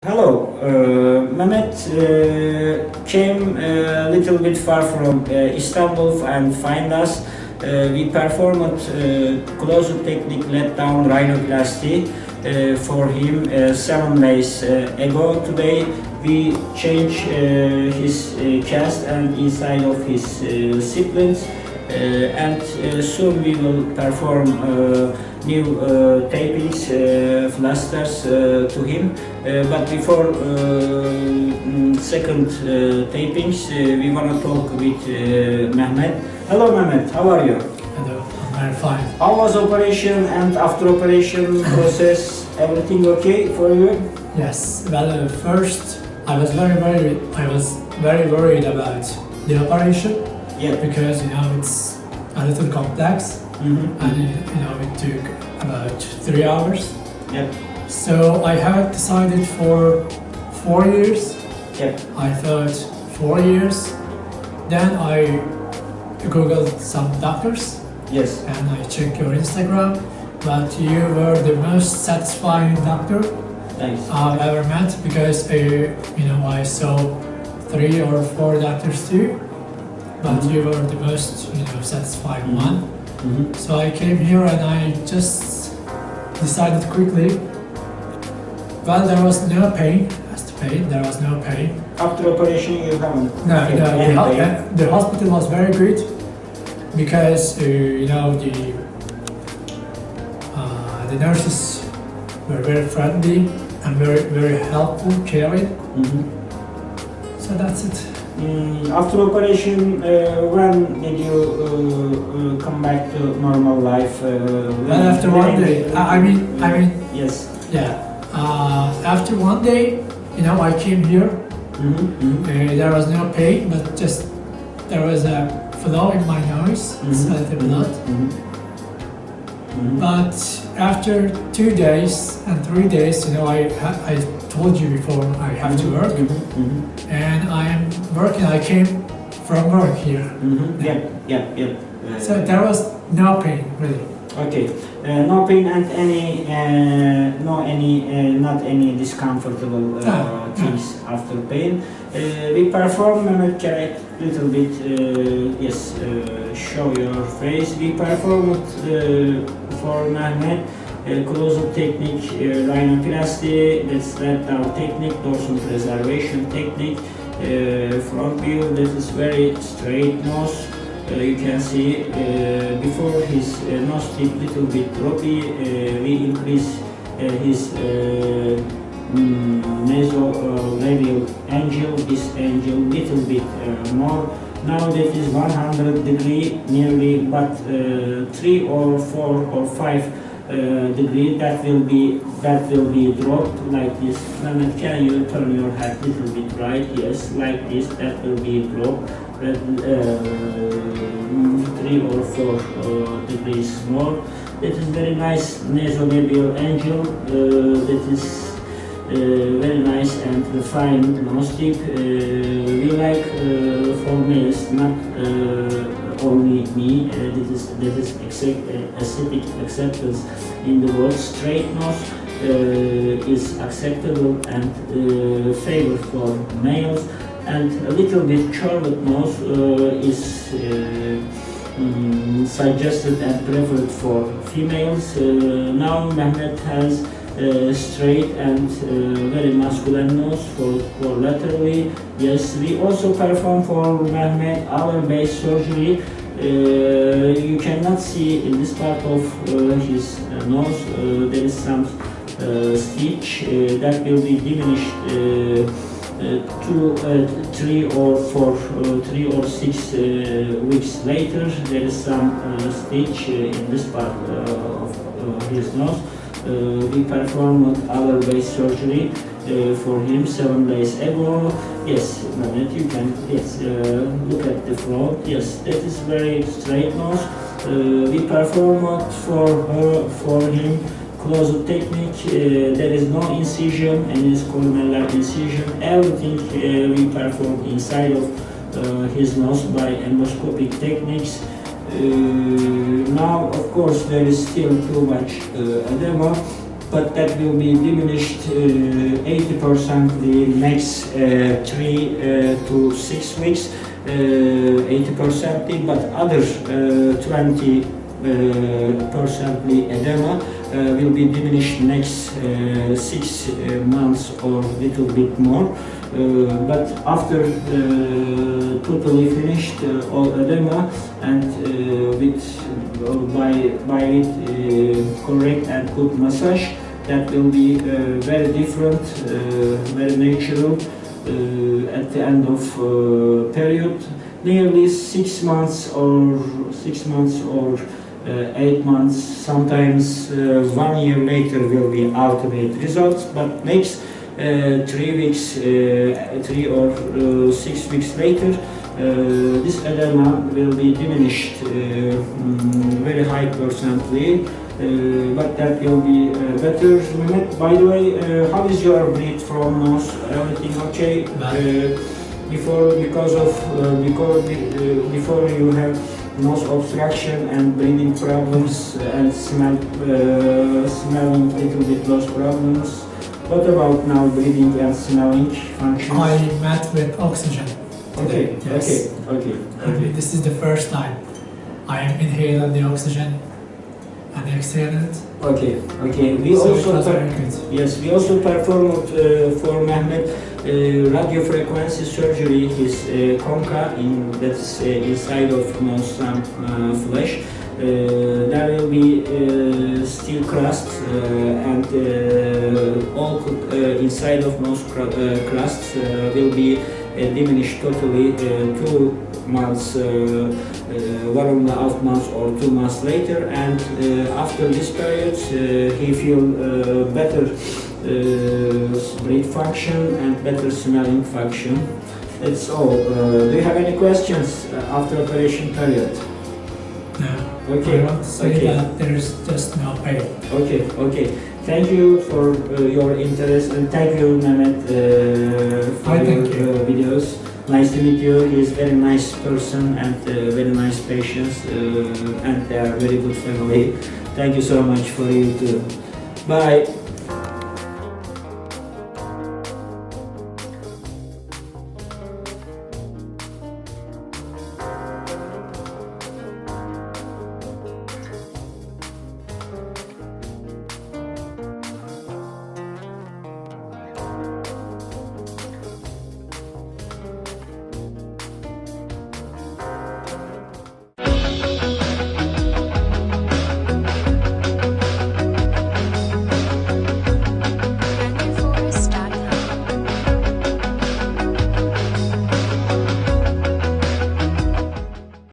Hello, Mehmet came a little bit far from Istanbul and find us. We performed closure technique let down rhinoplasty for him 7 days ago. Today we change his cast and inside of his siblings and soon we will perform new tapings, plasters to him. But before second tapings, we want to talk with Mehmet. Hello Mehmet, how are you? Hello, I'm very fine. How was operation and after operation process? Everything okay for you? Yes, well, first I was very worried about the operation. Yeah. Because it's a little complex, Mm-hmm. and it took about 3 hours. Yeah. So I had decided for 4 years. Yeah. I thought 4 years. Then I googled some doctors Yes. and I checked your Instagram. But you were the most satisfying doctor Thanks. I've ever met because I saw 3 or 4 doctors too, but you were the most satisfying one. Mm-hmm. So I came here and I just decided quickly. Well, there was no pain. As to pain, there was no pain. After operation, you haven't. No, any pain? the hospital was very good because the nurses were very friendly and very helpful, caring. Mm-hmm. So that's it. After operation, when did you come back to normal life? Well, after one day, I mean, yes. yeah. After one day, I came here. Mm-hmm. There was no pain, but just there was a flow in my nose, it's a little blood. Mm-hmm. Mm-hmm. But after 2 days and 3 days, I told you before I have to work, Mm-hmm. and I am working. I came from work here, Mm-hmm. Yeah. so there was no pain really. Okay. No pain and not any discomfortable things after pain. We perform Mehmet Kerek little bit. Yes. Show your face. We performed for Mehmet. Close-up technique, rhinoplasty, that's let down technique, dorsal preservation technique, front view, that is very straight nose. You can see before his nose tip little bit droppy, we increase his nasolabial angle, this angle little bit more. Now that is 100 degree nearly, but 3 or 4 or 5 degree that will be dropped like this. Mehmet, can you turn your head a little bit right? Yes, like this. That will be dropped. 3 or 4 degrees more. That is very nice nasolabial angle. That is very nice and refined nose tip. We like for males, not only me. That is aesthetic acceptance in the world. Straight nose is acceptable and favored for males, and a little bit curved nose is suggested and preferred for females. Now Mehmet has straight and very masculine nose for laterally. Yes, we also perform for Mehmet hour-based surgery. You cannot see in this part of his nose there is some stitch that will be diminished 3 or 6 weeks later. There is some stitch in this part of his nose. We performed hour-based surgery for him 7 days ago. Yes, Mehmet, you can look at the front. Yes, that is very straight nose. We performed for him close-up technique. There is no incision, and is columellar incision. Everything we perform inside of his nose by endoscopic techniques. Now, of course, there is still too much edema, but that will be diminished 80% the next 3 to 6 weeks, 80%, but other 20% edema will be diminished next 6 months or little bit more. But after totally finished all edema and by correct and good massage, that will be very different, very natural at the end of period. Nearly 6 months or 8 months, sometimes 1 year later will be ultimate results, but next 3 weeks, 3 or 6 weeks later, this edema will be diminished very high percently, but that will be better. Mehmet, by the way, how is your breath from nose? Everything okay? Before you have nose obstruction and breathing problems and smelling little bit nose problems. What about now breathing and smelling functions? I met with oxygen today. Okay, Yes. okay. This is the first time I am inhaling the oxygen and exhaling it. Okay. We So it also was very good. yes, we also performed for Mehmet radio frequency surgery. His concha that's inside of nose some flesh. There will be steel crust and all inside of nose crusts will be diminished totally 2 months, 1.5 months or 2 months later, and after this period he feel better breath function and better smelling function. That's all. Do you have any questions after operation period? No. Okay. I want to say that there is just no pain. Okay. Thank you for your interest, and thank you, Mehmet, for Thank your you. videos. Nice to meet you. He is very nice person and very nice patients, and they are very good family. Thank you so much for you too. Bye.